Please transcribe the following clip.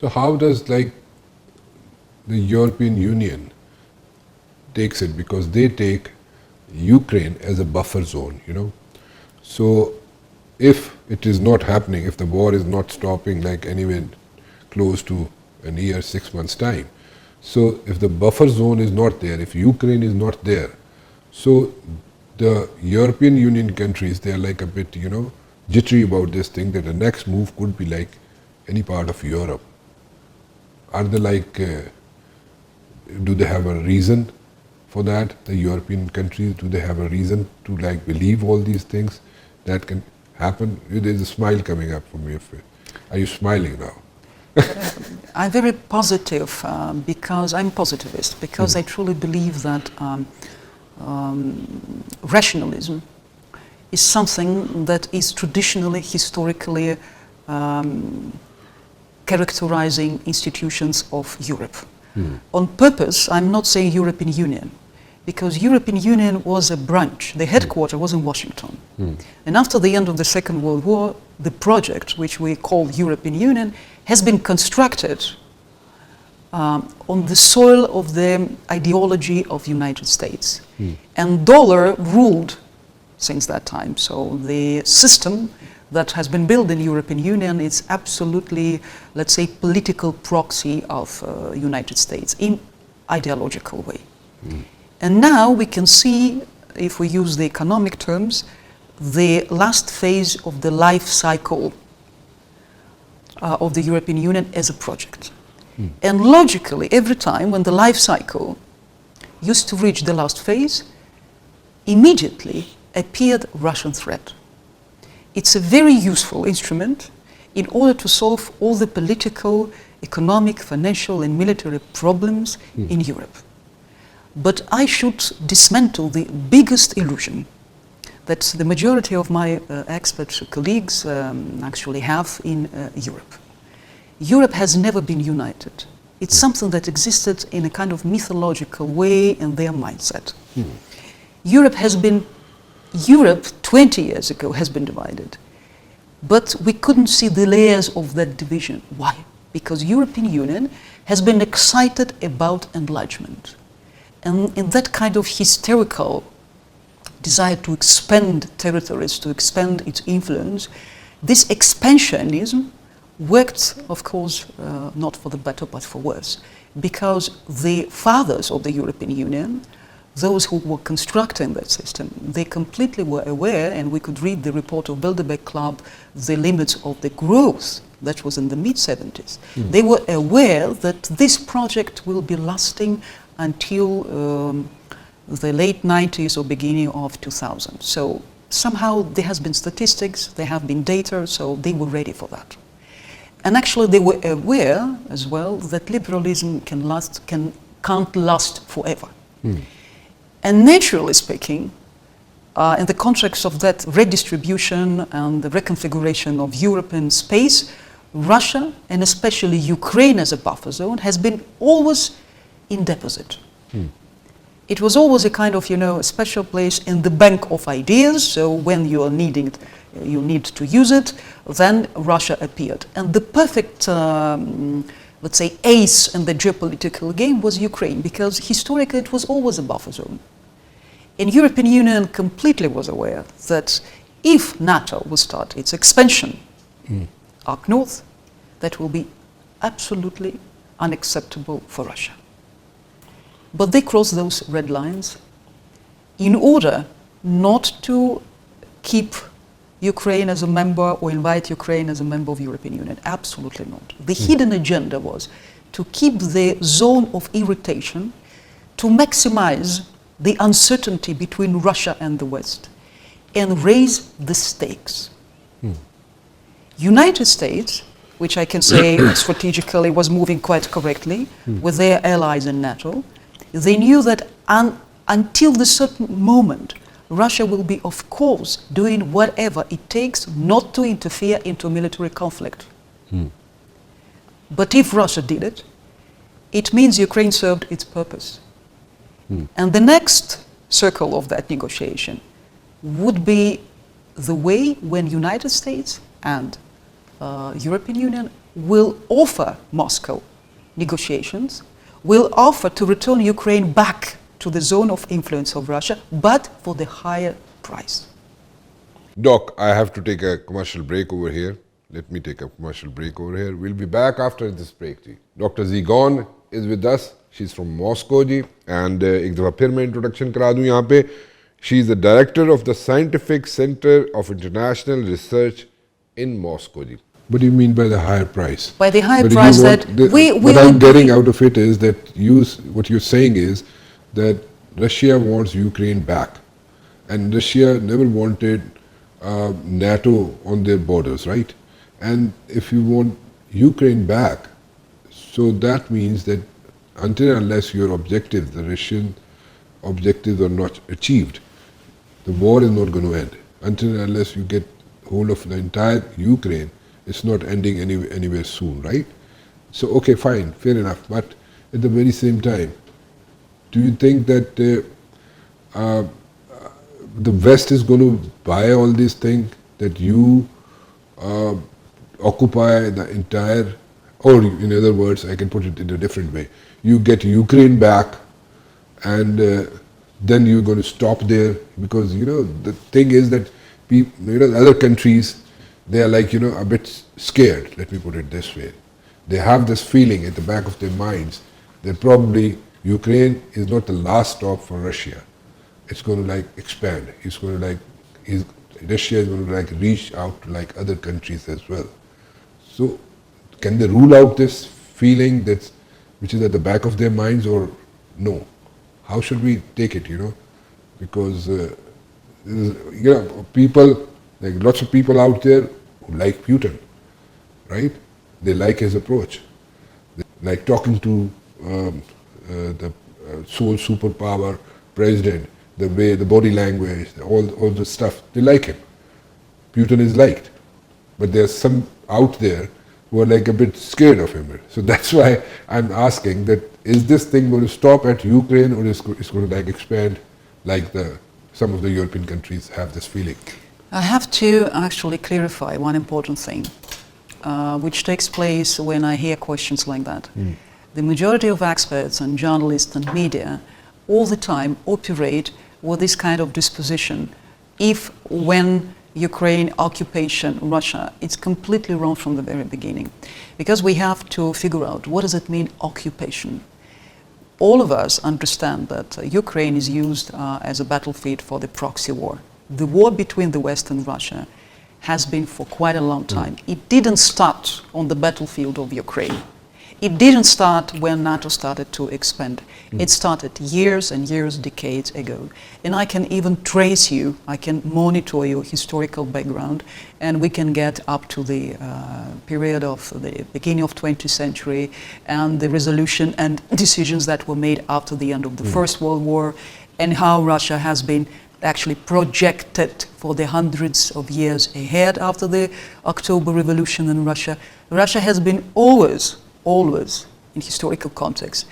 So how does like the European Union takes it, because they take Ukraine as a buffer zone, you know. So if it is not happening, if the war is not stopping like anywhere close to a year, 6 months time, so if the buffer zone is not there, if Ukraine is not there, so the European Union countries, they are like a bit, you know, jittery about this thing that the next move could be like any part of Europe. Are they like, do they have a reason for that? The European countries, do they have a reason to like believe all these things that can happen? There's a smile coming up from your face. Are you smiling now? I'm very positive because I'm positivist, because I truly believe that rationalism is something that is traditionally, historically characterizing institutions of Europe. On purpose, I'm not saying European Union, because European Union was a branch. The headquarters was in Washington. And after the end of the Second World War, the project, which we call European Union, has been constructed on the soil of the ideology of United States. And dollar ruled since that time. So the system that has been built in the European Union is absolutely, let's say, political proxy of United States in ideological way. And now we can see, if we use the economic terms, the last phase of the life cycle of the European Union as a project. And logically, every time when the life cycle used to reach the last phase, immediately appeared Russian threat. It's a very useful instrument in order to solve all the political, economic, financial and military problems in Europe. But I should dismantle the biggest illusion that the majority of my expert colleagues actually have in Europe. Europe has never been united. It's something that existed in a kind of mythological way in their mindset. Europe 20 years ago has been divided, but we couldn't see the layers of that division. Why? Because European Union has been excited about enlargement. And in that kind of hysterical desire to expand territories, to expand its influence, this expansionism worked, of course, not for the better but for worse, because the fathers of the European Union, those who were constructing that system, they completely were aware, and we could read the report of Bilderberg Club, the limits of the growth that was in the mid-70s. They were aware that this project will be lasting until the late 90s or beginning of 2000. So somehow there has been statistics, there have been data, so they were ready for that. And actually they were aware as well that liberalism can't last forever. And naturally speaking, in the context of that redistribution and the reconfiguration of European space, Russia, and especially Ukraine as a buffer zone, has been always in deposit. It was always a kind of, a special place in the bank of ideas, so when you are needing, you need to use it, then Russia appeared. And the perfect, let's say, ace in the geopolitical game was Ukraine, because historically it was always a buffer zone. And European Union completely was aware that if NATO will start its expansion up north, that will be absolutely unacceptable for Russia. But they crossed those red lines in order not to keep Ukraine as a member or invite Ukraine as a member of the European Union. Absolutely not. The hidden agenda was to keep the zone of irritation, to maximize the uncertainty between Russia and the West, and raise the stakes. United States, which I can say strategically was moving quite correctly with their allies in NATO, they knew that until the certain moment, Russia will be, of course, doing whatever it takes not to interfere into a military conflict. But if Russia did it, it means Ukraine served its purpose. And the next circle of that negotiation would be the way when United States and European Union will offer Moscow negotiations, will offer to return Ukraine back to the zone of influence of Russia, but for the higher price. Doc, I have to take a commercial break over here. Let me take a commercial break over here. We'll be back after this break. Ji. Dr. Zigon is with us. She's from Moscow. Ji. And एक दफा फिर मैं introduction करा दूं यहाँ पे. She is the director of the Scientific Center of International Research in Moscow. Ji. What do you mean by the higher price? By the higher But price you that want we what will I'm getting be- out of it is that what you're saying is that Russia wants Ukraine back. And Russia never wanted NATO on their borders, right? And if you want Ukraine back, so that means that until and unless your objectives, the Russian objectives are not achieved, the war is not going to end. Until and unless you get hold of the entire Ukraine, it's not ending anywhere soon, right? So, okay, fine, fair enough. But at the very same time, do you think that the West is going to buy all these things, that you occupy the entire, or in other words, I can put it in a different way, you get Ukraine back and then you're going to stop there? Because, the thing is that other countries, they are like, a bit scared, let me put it this way. They have this feeling at the back of their minds that probably Ukraine is not the last stop for Russia. It's going to expand. Russia is going to reach out to other countries as well. So can they rule out this feeling which is at the back of their minds, or no? How should we take it, Because people, lots of people out there who like Putin, right? They like his approach. They like talking to the sole superpower president, the way, the body language, all the stuff. They like him. Putin is liked. But there's some out there who are a bit scared of him. So that's why I'm asking that, is this thing going to stop at Ukraine, or is it going to expand some of the European countries have this feeling? I have to actually clarify one important thing, which takes place when I hear questions like that. The majority of experts and journalists and media all the time operate with this kind of disposition. When Ukraine occupation, Russia, it's completely wrong from the very beginning. Because we have to figure out, what does it mean, occupation? All of us understand that Ukraine is used as a battlefield for the proxy war. The war between the West and Russia has been for quite a long time. It didn't start on the battlefield of Ukraine. It didn't start when NATO started to expand. It started years and years, decades ago. And I can even trace you, I can monitor your historical background, and we can get up to the period of the beginning of 20th century and the resolution and decisions that were made after the end of the First World War, and how Russia has been actually projected for the hundreds of years ahead after the October Revolution in Russia. Russia has been always, in historical context,